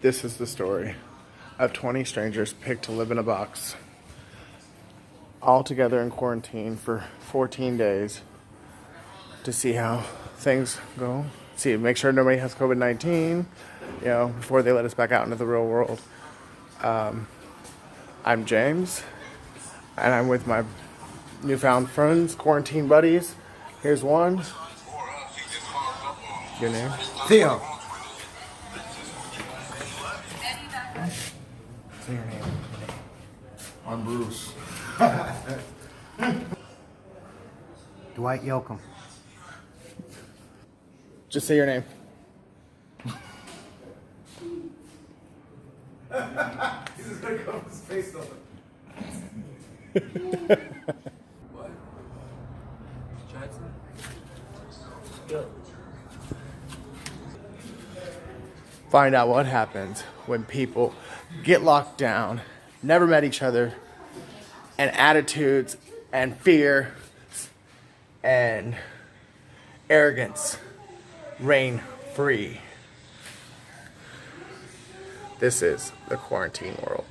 This is the story of 20 strangers picked to live in a box, all together in quarantine for 14 days to see how things go. See, make sure nobody has COVID-19, before they let us back out into the real world. I'm James, and I'm with my newfound friends, quarantine buddies. Here's one. Your name? Theo. Say your name. I'm Bruce. Dwight Yoakam. Just say your name. He's just gonna cover his face over. What? Jackson? Find out what happens when people get locked down, never met each other, and attitudes and fear and arrogance reign free. This is the quarantine world.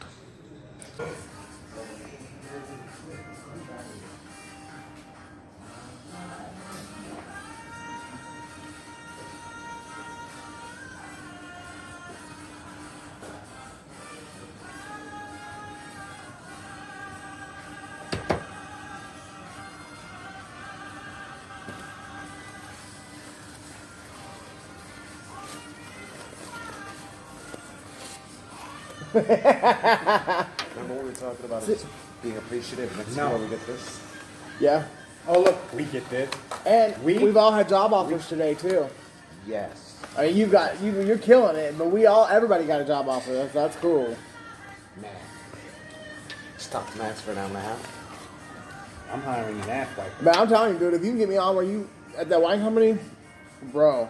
Remember what we were talking about? Is being appreciative. Next time we get this. Yeah. Oh, look. We get this. And we've all had job offers today, too. Yes. I mean, you're killing it, but everybody got a job offer. That's cool. Man. Stop the max for an hour and a half. I'm hiring an ass like But I'm telling you, dude, if you can get me on where you at that wine company, bro.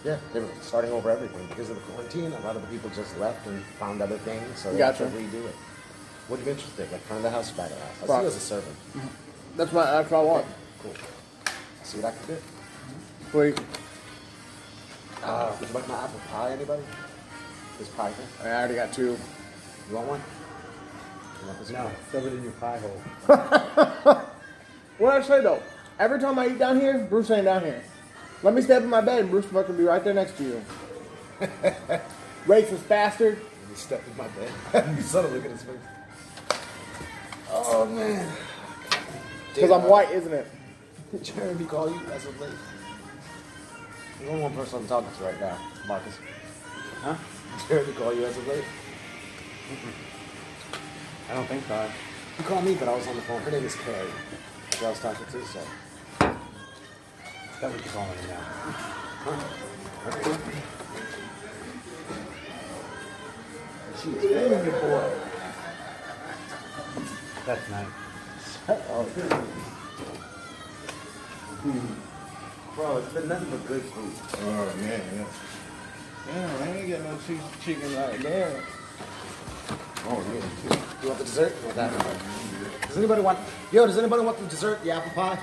Yeah, they were starting over everything because of the quarantine. A lot of the people just left and found other things, so they Gotcha. have to redo it. What are you interested? Like front of the house, or back of the house? I Front. see you as a servant. That's what I want. Cool. See what I can do. Sweet. Would you like my apple pie, anybody? This pie thing? I already got two. You want one? You want this no, one? shove it in your pie hole. What did I say though? Every time I eat down here, Bruce ain't down here. Let me step in my bed and Bruce fucking be right there next to you. Racist bastard. You stepped in my bed. You saw look at his face. Oh, man. Because I'm white, isn't it? Jeremy call you as of late. There's only one person I'm talking to right now, Marcus. Huh? Jeremy call you as of late? I don't think so. You called me, but I was on the phone. Her name is Carrie. Who I was talking to, so. Is that what you're calling it now? She's filming you, boy. That's nice. Bro, it's been nothing but good food. Oh, man. Yeah, I ain't got no chicken like that. Oh, yeah. You want the dessert? You want that? Does anybody want the dessert, the apple pie?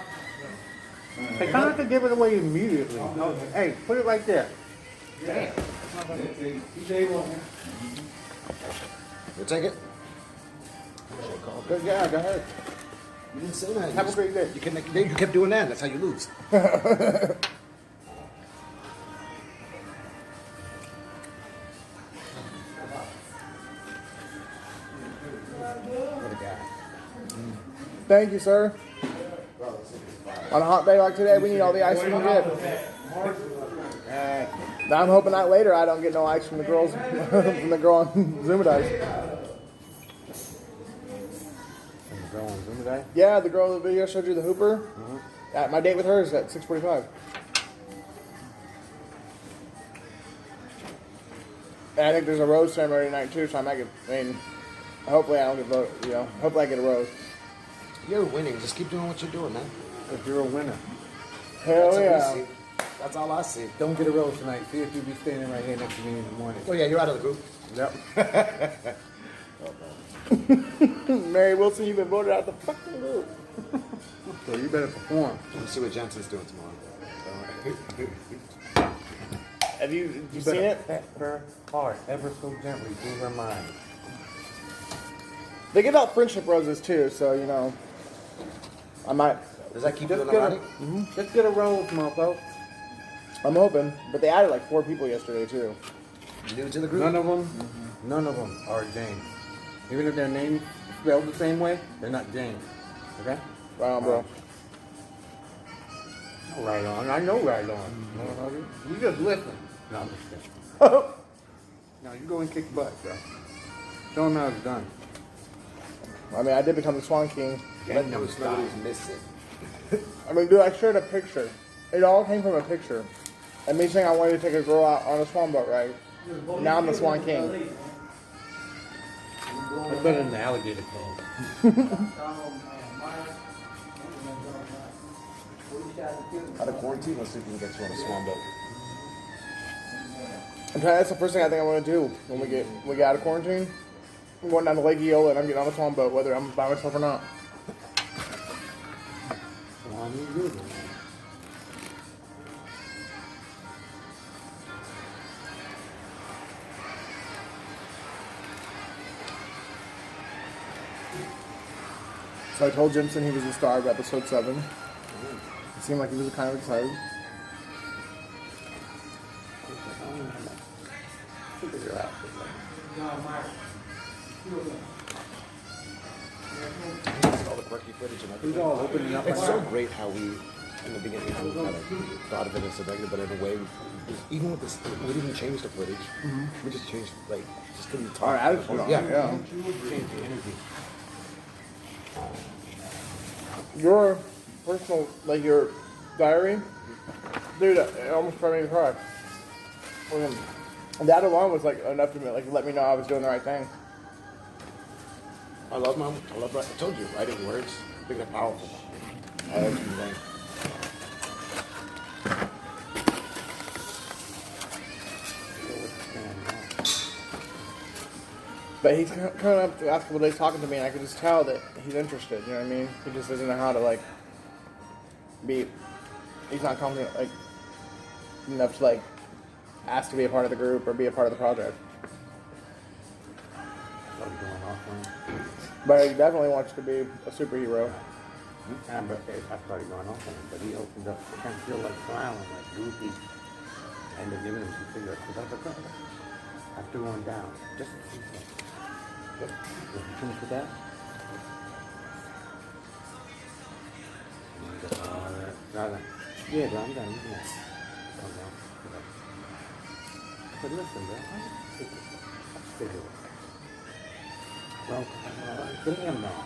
They kind of have to give it away immediately. No, hey, put it right there. Damn. You'll take it? Good, yeah, go ahead. You didn't say that. Have a great day. You kept doing that. That's how you lose. What a guy. Thank you, sir. On a hot day like today, we need all the ice we can get. Now I'm hoping that later I don't get no ice from the girls, from the girl on Zuma Dice. And the girl on Zoom today? Yeah, the girl in the video showed you the Hooper. My date with her is at 6:45. And I think there's a rose ceremony tonight too, so I might get. Hopefully I don't get voted. Hopefully I get a rose. You're winning. Just keep doing what you're doing, man. If you're a winner. Hell That's what yeah! we see. That's all I see. Don't get a rose tonight. See if you'll be standing right here next to me in the morning. Oh, yeah, you're out of the group. Yep. Mary Wilson, you've been voted out the fucking group. So you better perform. Let's see what Jensen's doing tomorrow. Have you seen it? Pet her heart ever so gently through her mind. They give out friendship roses too, so you know. I might. Does that keep you in Just the get a, money? just get a rose, mofo. I'm hoping, but they added like 4 people yesterday too. New to the group? None of them are James. Even if their names spelled the same way, they're not James. Okay? Right on, bro. Right on. I know right on. Motherfucker. You just listen. No, I'm just kidding. Now you go and kick butt, bro. Show them how it's done. I mean, I did become the Swan King. Let those nobody's missing. I mean, dude, I shared a picture. It all came from a picture. And me saying I wanted to take a girl out on a swan boat ride. Now I'm the Swan King. It's better than the alligator cove. Out of quarantine, let's see if we can get you on a swan boat. That's the first thing I think I want to do when we get out of quarantine. I'm going down to Lake Eola and I'm getting on a swan boat, whether I'm by myself or not. So I told Jimson he was the star of episode 7. It seemed like he was kind of excited. All the quirky footage and He's everything. all opening up. It's so great how we, in the beginning, we kind of thought of it as a regular, but in a way, even with this, we didn't change the footage. We just changed, like, just didn't talk. Our attitude on it, yeah. Changed the energy. Your personal, like your diary, dude, it almost brought me to cry. And that alone was like enough to me, like let me know I was doing the right thing. I love I told you, writing words, I think they're powerful. I love you, man. But he's coming up the last couple of days talking to me, and I could just tell that he's interested. You know what I mean? He just doesn't know how to like be. He's not confident like enough to like ask to be a part of the group or be a part of the project. But he definitely wants to be a superhero. I started going off on him, but he opened up, I kind of feel like smiling, like goofy. And they're giving him some cigarettes. So that's okay. I threw one down. Just a few seconds. You finished with that? Yeah, bro, I'm done. You can have it. Calm down. But listen, bro, I'm sick of it. I'm sick of it. Well, damn now.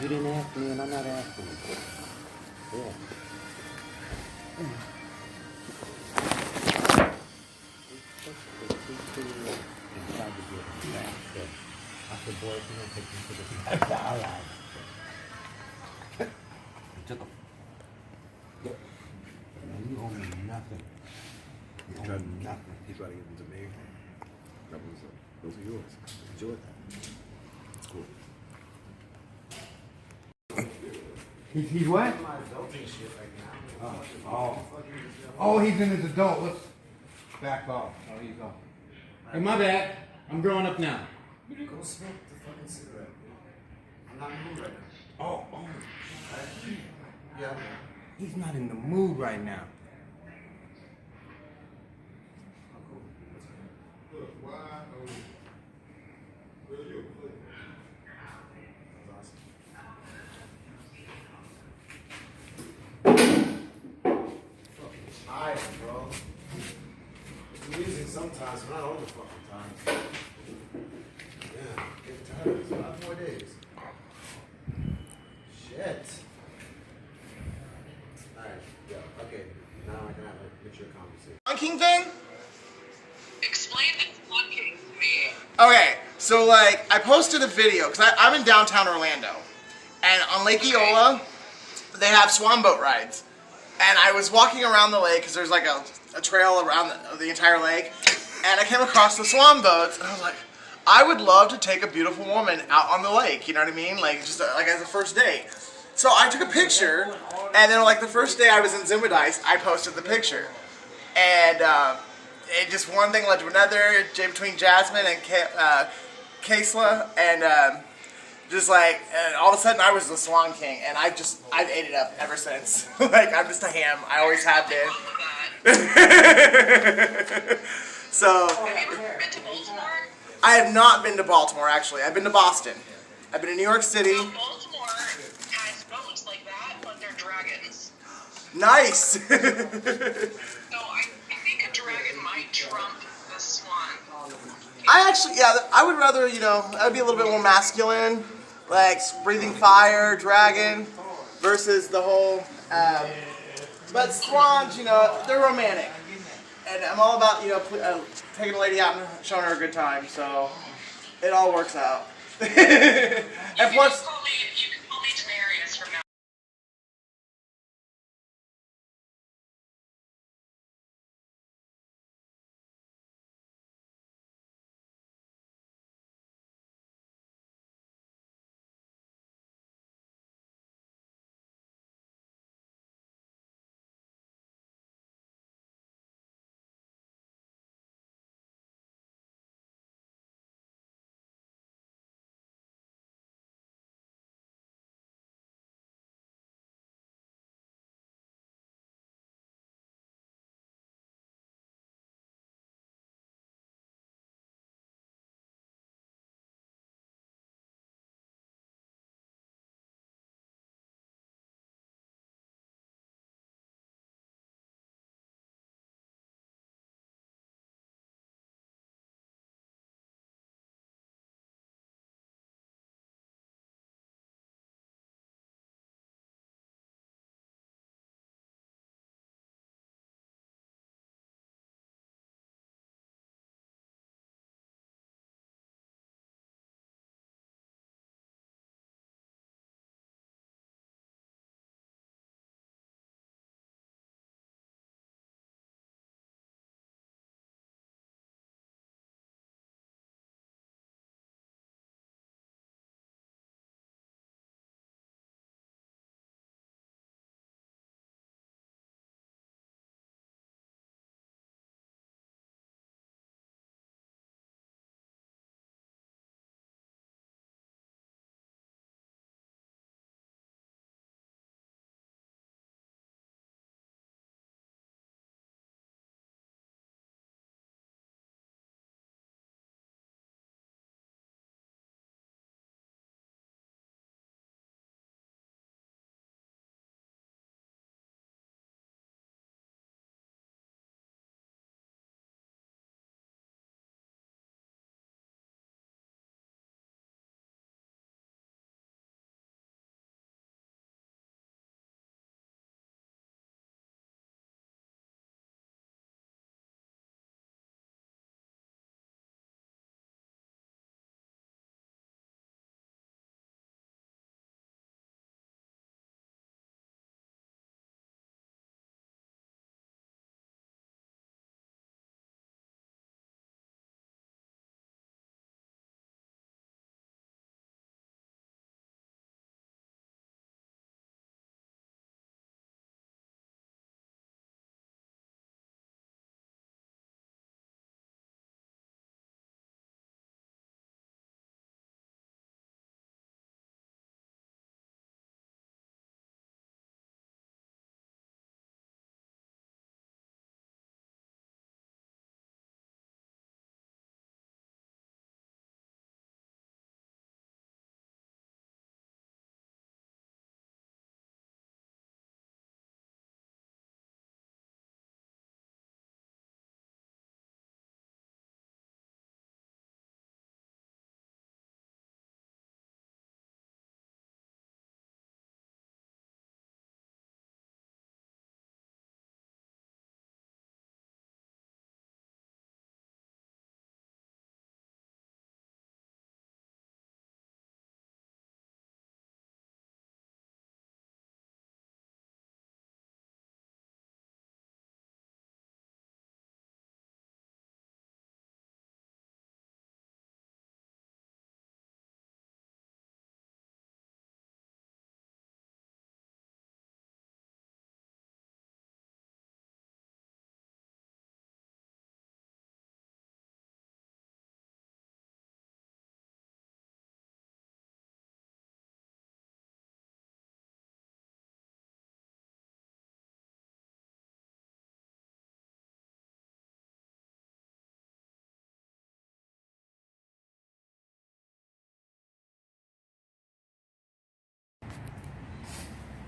You didn't ask me and I'm not asking you. Yeah. I said, boy, if you don't take me to the back, all right. He took him. Yep. Man, you owe me nothing. You owe me nothing. He's trying to give them to me. Those are yours. Enjoy that. It's cool. He's what? Oh, he's in his adult. Let's back off. Oh, he's off. Hey, my bad. I'm growing up now. Go smoke the fucking cigarette. I'm not in the mood right now. Oh. Yeah. He's not in the mood right now. Tired, bro. It's amusing sometimes, but not all the fucking time. Yeah, get tired. It's about 4 days. Shit. Alright, yeah, okay. Now I can have a mature conversation. Swan King thing? Explain the Swan King to me. Okay, so like I posted a video because I'm in downtown Orlando, and on Lake Eola they have swan boat rides, and I was walking around the lake because there's like a trail around the entire lake, and I came across the swan boats, and I was like, I would love to take a beautiful woman out on the lake. You know what I mean? Like just like as a first date. So I took a picture, and then like the first day I was in Zimmerdice, I posted the picture. and it just one thing led to another. Between Jasmine and Kaisla, and just like all of a sudden I was the Swan King, and I've ate it up ever since. Like I'm just a ham. I always have been. So Have you ever been to Baltimore? I have not been to Baltimore actually. I've been to Boston. I've been to New York City. So Baltimore has boats like that, but they're dragons. Nice. So I think a dragon might trump the swan. I actually, yeah, I would rather, that would be a little bit more masculine, like breathing fire, dragon, versus the whole, but swans, they're romantic. And I'm all about, taking a lady out and showing her a good time, so it all works out. And plus,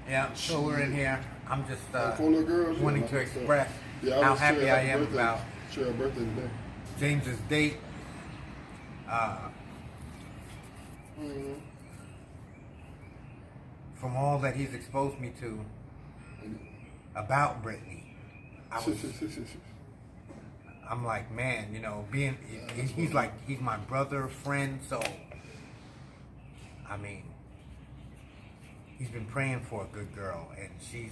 Yeah, so we're in here. I'm just Four little girls. wanting Yeah, to like that. express Yeah, how was happy sharing I happy am birthday. about Share her birthday today. James's date. From all that he's exposed me to about Brittany, I'm like, man, you know, he's like, he's my brother, friend, so, I mean, he's been praying for a good girl, and she's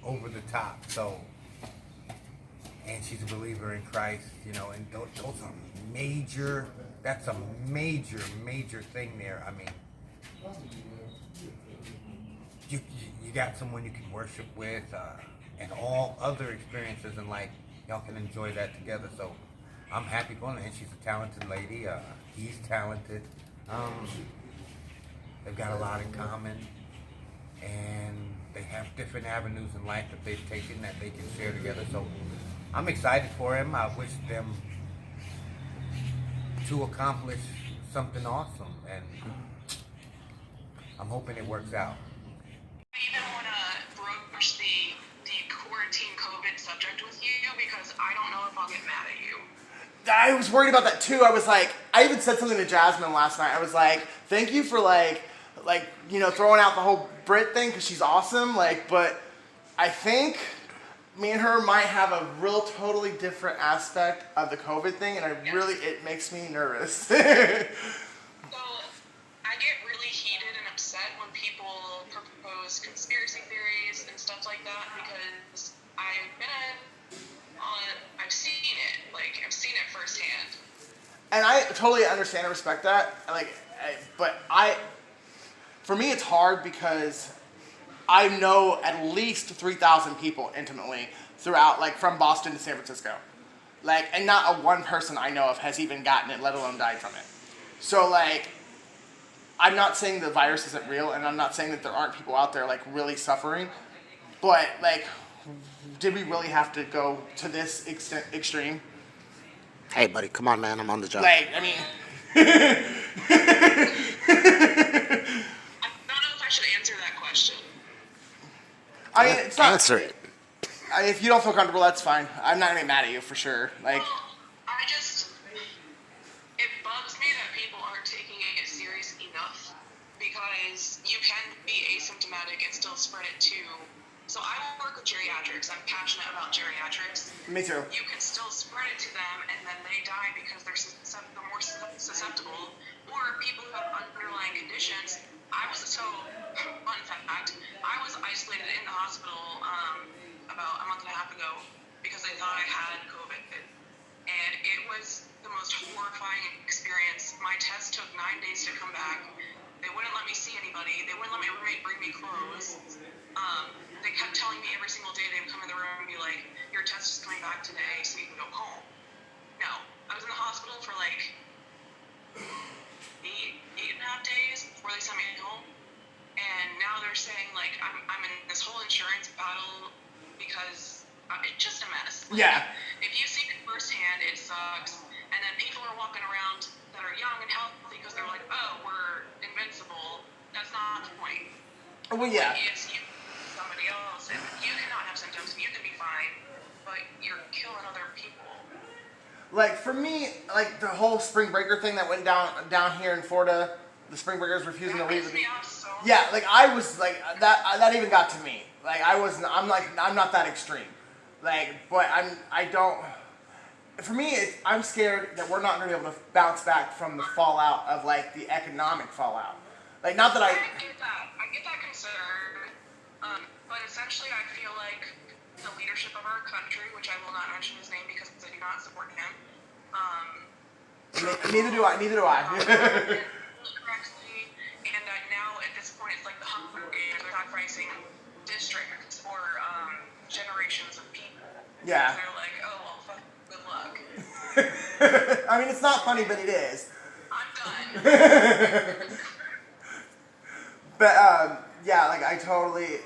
over the top, so, and she's a believer in Christ, you know, and those are major, that's a major thing there. I mean, you got someone you can worship with, and all other experiences in life, y'all can enjoy that together. So I'm happy going there. And she's a talented lady. He's talented. They've got a lot in common, and they have different avenues in life that they've taken that they can share together. So I'm excited for him. I wish them to accomplish something awesome, and I'm hoping it works out. I even want to broach the quarantine COVID subject with you because I don't know if I'll get mad at you. I was worried about that too. I was like, I even said something to Jasmine last night. I was like, thank you for like you know, throwing out the whole Brit thing because she's awesome. Like, but I think me and her might have a real totally different aspect of the COVID thing, and it makes me nervous. So I get really heated and upset when people propose conspiracy theories and stuff like that because I've seen it. Like, I've seen it firsthand. And I totally understand and respect that. For me, it's hard because I know at least 3,000 people intimately throughout, like from Boston to San Francisco. Like, and not a one person I know of has even gotten it, let alone died from it. So, like, I'm not saying the virus isn't real, and I'm not saying that there aren't people out there, like, really suffering. But, like, did we really have to go to this extreme? Hey, buddy, come on, man. I'm on the job. Like, I mean... I don't know if I should answer that question. I mean, it's not... Answer it. If you don't feel comfortable, that's fine. I'm not gonna be mad at you for sure. Like, Well, it bugs me that people aren't taking it serious enough because you can be asymptomatic and still spread it too. So I work with geriatrics. I'm passionate about geriatrics. me too. You can still spread it to them and then they die because they're more susceptible, or people who have underlying conditions. Fun fact, I was isolated in the hospital about a month and a half ago because they thought I had COVID. And it was the most horrifying experience. My test took 9 days to come back. They wouldn't let me see anybody. They wouldn't let my roommate bring me clothes. They kept telling me every single day they would come in the room and be like, your test is coming back today so you can go home. No, I was in the hospital for like eight and a half days before they sent me home. And now they're saying like I'm in this whole insurance battle because it's just a mess. Like, Yeah. If you see it firsthand, it sucks. And then people are walking around that are young and healthy because they're like, oh, we're invincible. That's not the point. Well, yeah. It's you, somebody else, and you cannot have symptoms. You can be fine, but you're killing other people. Like, for me, like, the whole spring breaker thing that went down here in Florida, the spring breakers refusing to leave. Yeah, like, I was, like, that even got to me. Like, I'm not that extreme. Like, but for me, I'm scared that we're not going to be able to bounce back from the fallout of, like, the economic fallout. Like, not that I get that concern, but essentially I feel like the leadership of our country, which I will not mention his name because I do not support him, Neither do I. correctly, and now at this point it's like the Hunger Games, they're sacrificing districts or generations of people. Yeah. They're like, oh, well, fuck, good luck. I mean, it's not funny, but it is. I'm done. But, yeah, like, I totally,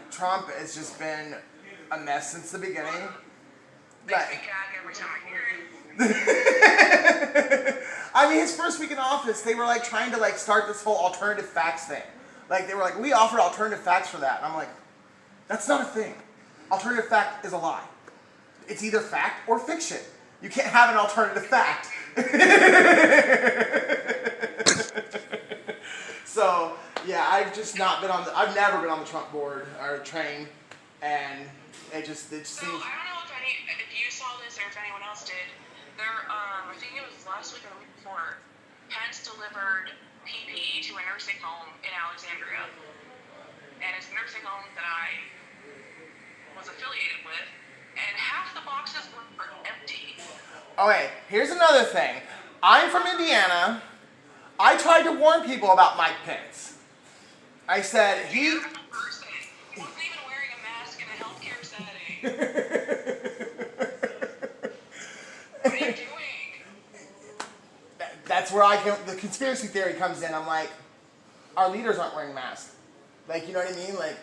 Trump has just been a mess since the beginning. Makes me gag every time I hear it. I mean, his first week in office, they were, like, trying to, like, start this whole alternative facts thing. Like, they were like, we offered alternative facts for that. And I'm like, that's not a thing. Alternative fact is a lie. It's either fact or fiction. You can't have an alternative fact. So, yeah, I've just not been on I've never been on the Trump board or train, and it just So seems. I don't know if you saw this or if anyone else did. There, I think it was last week or the week before. Pence delivered PPE to a nursing home in Alexandria, and it's a nursing home that I was affiliated with, and half the boxes were empty. Okay, here's another thing. I'm from Indiana. I tried to warn people about Mike Pence. I said, he. He wasn't even wearing a mask in a healthcare setting. What are you doing? That's where the conspiracy theory comes in. I'm like, our leaders aren't wearing masks. Like, you know what I mean? Like,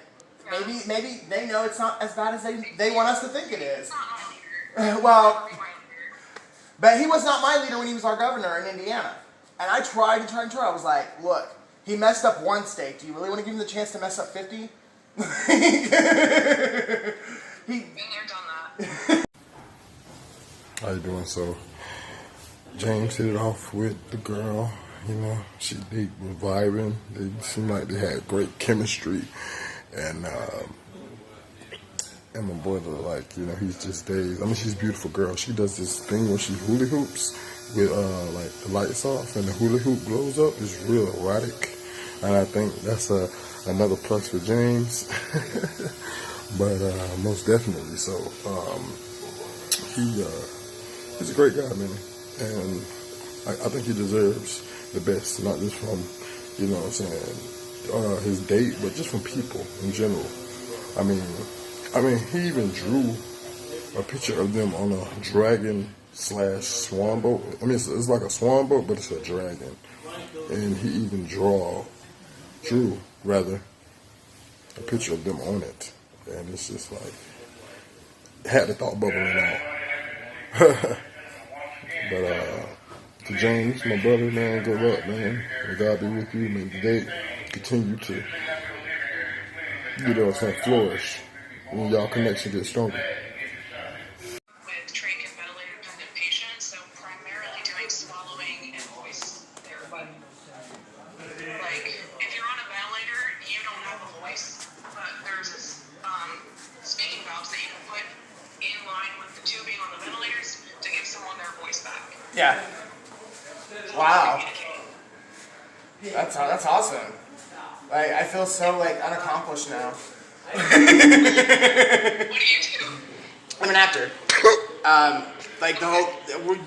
maybe they know it's not as bad as they want us to think it is. It's not my leader. Well, He's my leader. but he was not my leader when he was our governor in Indiana. And I tried. I was like, look, he messed up one state. Do you really want to give him the chance to mess up 50? Been there, done that. How you doing? So, James hit it off with the girl. You know, they were vibing. They seemed like they had great chemistry, and my brother, like, you know, he's just dazed. I mean, she's a beautiful girl. She does this thing when she hula hoops with like the lights off and the hula hoop glows up. It's real erotic, and I think that's another plus for James. But most definitely, so he's a great guy, man, and I think he deserves the best, not just from, you know what I'm saying, his date, but just from people in general. I mean, he even drew a picture of them on a dragon / swan boat. I mean, it's like a swan boat, but it's a dragon. And he even drew a picture of them on it. And it's just like, had the thought bubbling out. But to James, my brother, man, good luck, man. May God be with you. May the day continue to, you know what I'm saying, flourish. When y'all connection gets stronger. With trach and ventilator dependent patients, so primarily doing swallowing and voice therapy. Like, if you're on a ventilator, you don't have a voice, but there's this speaking valves that you can put in line with the tubing on the ventilators to give someone their voice back. Yeah. Wow. That's awesome. Like, I feel so like unaccomplished now. What do you do? I'm an actor. Like the whole,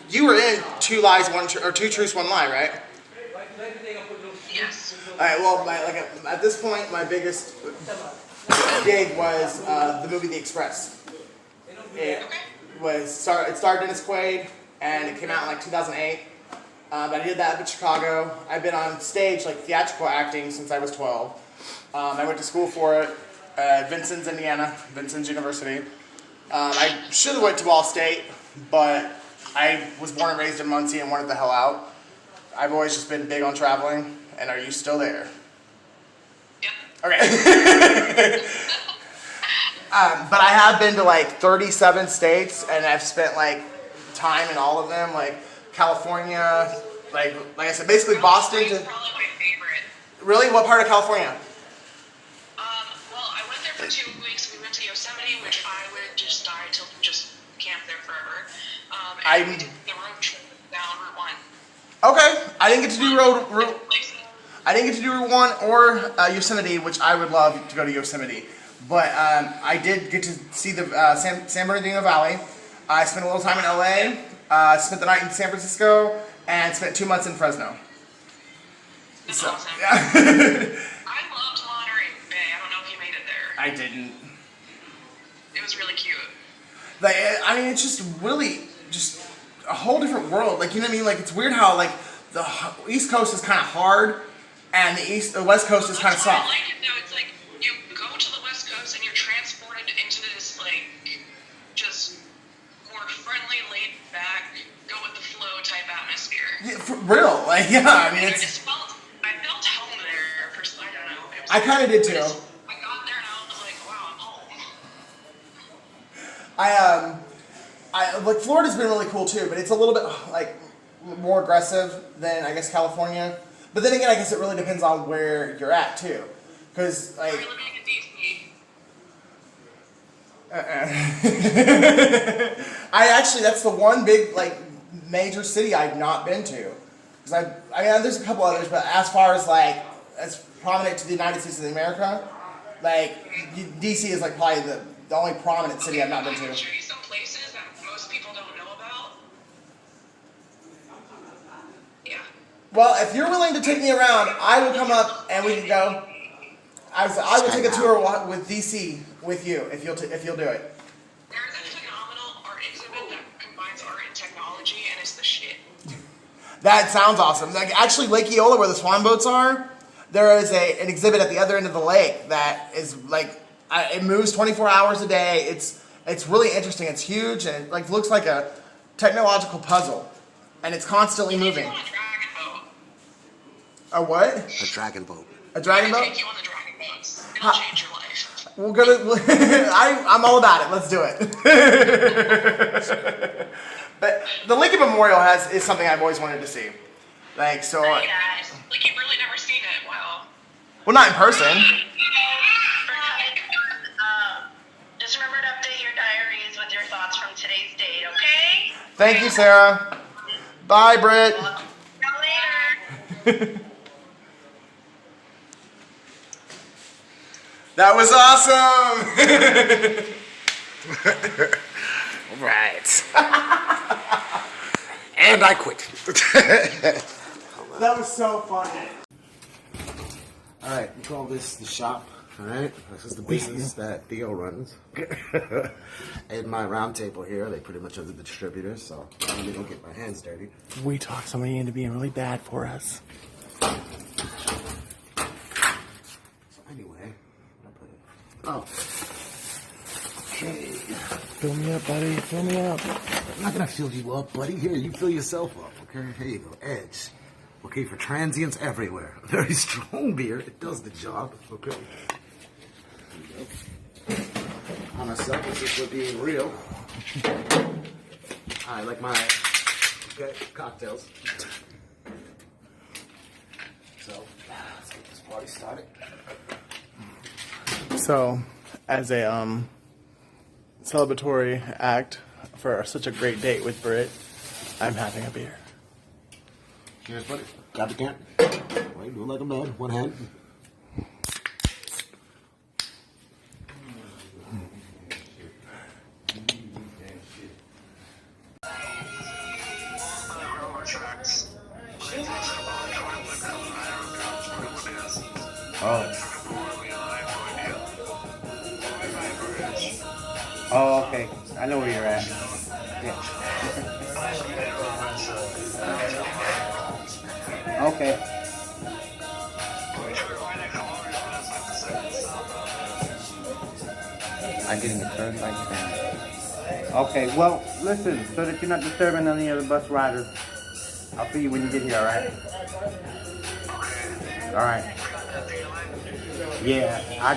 you were in Two Lies, Two Truths, One Lie, right? Yes. All right. Well, at this point, my biggest gig was the movie The Express. It starred Dennis Quaid, and it came out in like 2008. But I did that in Chicago. I've been on stage, like theatrical acting, since I was 12. I went to school for it. Vincennes, Indiana, Vincennes University. I should have went to Ball State, but I was born and raised in Muncie and wanted the hell out. I've always just been big on traveling, and are you still there? Yep. Okay. But I have been to like 37 states, and I've spent like time in all of them, like California, like I said, basically Boston. It's probably my favorite. Really? What part of California? Well, I went there for 2 weeks. We went to Yosemite, which I would just die to just camp there forever. And we did the road trip down Route 1. Okay, I didn't get to do I didn't get to do Route 1 or Yosemite, which I would love to go to Yosemite. But I did get to see the San Bernardino Valley. I spent a little time in LA, spent the night in San Francisco, and spent 2 months in Fresno. That's So, awesome. yeah. I loved Monterey Bay. I don't know if you made it there. I didn't. It was really cute. Like, I mean, it's just really just a whole different world. Like, you know what I mean? Like, it's weird how like the East Coast is kind of hard, and the West Coast is kind of That's why soft. I like it though. It's like you go to the West Coast and you're transported into this like just more friendly, laid back, go with the flow type atmosphere. Yeah, for real. Like, yeah. I mean, I felt home there. I don't know. It was I kind of did too. I got there and I was like, wow, I'm home. Like Florida's been really cool too, but it's a little bit like more aggressive than I guess California. But then again, I guess it really depends on where you're at too, because like. We're living in DC. That's the one big like major city I've not been to. Because I mean, there's a couple others, but as far as like as prominent to the United States of America, like DC is like probably the only prominent city I've not been I to. can show you some places that most people don't know about. Yeah. Well, if you're willing to take me around, I will come up and we can go. I will take a tour with DC with you if you'll do it. There's a phenomenal art exhibit that combines art and technology, and it's the shit. That sounds awesome. Like actually, Lake Eola, where the swan boats are, there is an exhibit at the other end of the lake that is like it moves 24 hours a day. It's really interesting. It's huge and it like looks like a technological puzzle, and it's constantly moving. Take you on a dragon boat. A what? A dragon boat. A dragon boat? Take you on the dragon boats. It'll change your life. We're gonna. I'm all about it. Let's do it. But the Lincoln Memorial is something I've always wanted to see. Like so. Like you've really never seen it. Wow. Well, not in person. Just remember to update your diaries with your thoughts from today's date, okay? Thank you, Sarah. Bye, Britt. See you later. That was awesome. All right. And I quit. That was so funny. All right, we call this the shop. All right, this is the business that Theo runs. And my round table here, they pretty much are the distributors, so I'm gonna go get my hands dirty. We talked somebody into being really bad for us. So anyway, I put it. Oh. Okay. Fill me up, buddy. Fill me up. I'm not gonna fill you up, buddy. Here, you fill yourself up. Okay, here you go. Edge. Okay, for transients everywhere. Very strong beer. It does the job. Okay. Here you go. On myself, this is for being real. I like my cocktails. So, let's get this party started. So, as a celebratory act for such a great date with Britt, I'm having a beer. Cheers, buddy. Grab the can. Wait, do it like a man. One hand. Oh, okay. I know where you're at. Yeah. Okay. I'm getting a turn by turn. Okay, well, listen, so that you're not disturbing any of the bus riders, I'll see you when you get here, alright? Alright. Yeah, I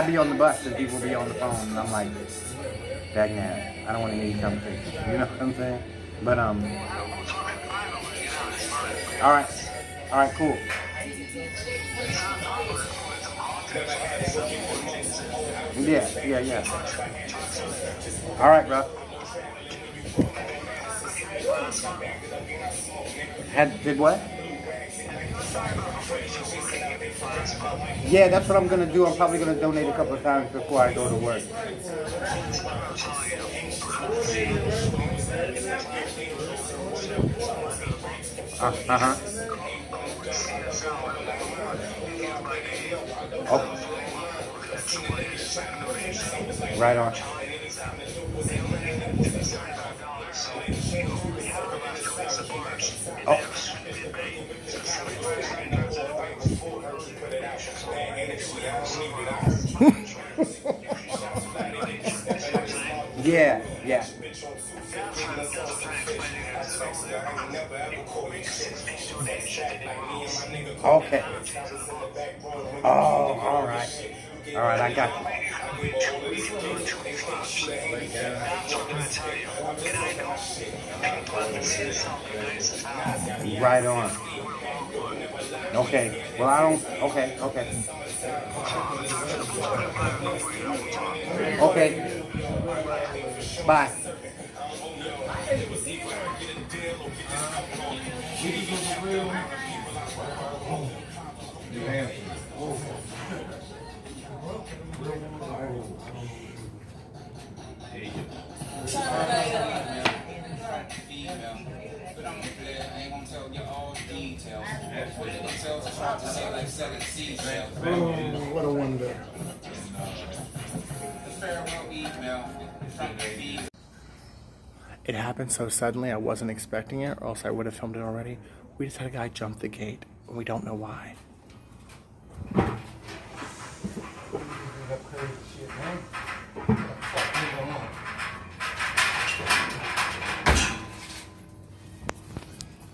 be on the bus and people be on the phone, and I'm like, dang man, I don't want to hear your conversation. You know what I'm saying? But, alright, cool. Yeah. Alright, bro. Did what? Yeah, that's what I'm gonna do. I'm probably gonna donate a couple of times before I go to work. Uh-huh. Oh. Right on. Oh. Yeah. Okay. Oh, all right. All right, I got you. Right on. Okay. Well, I don't. Okay. Okay. Okay. Bye. What a wonder. It happened so suddenly I wasn't expecting it, or else I would have filmed it already. We just had a guy jump the gate, and we don't know why.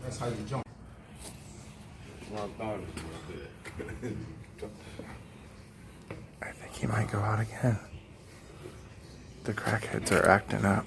That's how you jump. I think he might go out again. The crackheads are acting up.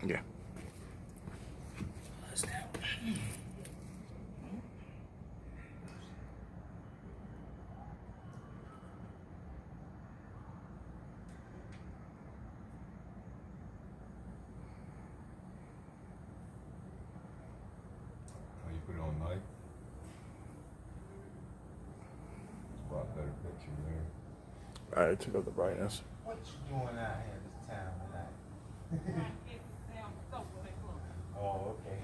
Yeah. You put it on night. It's a lot better picture there. I took up the brightness. What you doing out here this time of night? Oh, okay.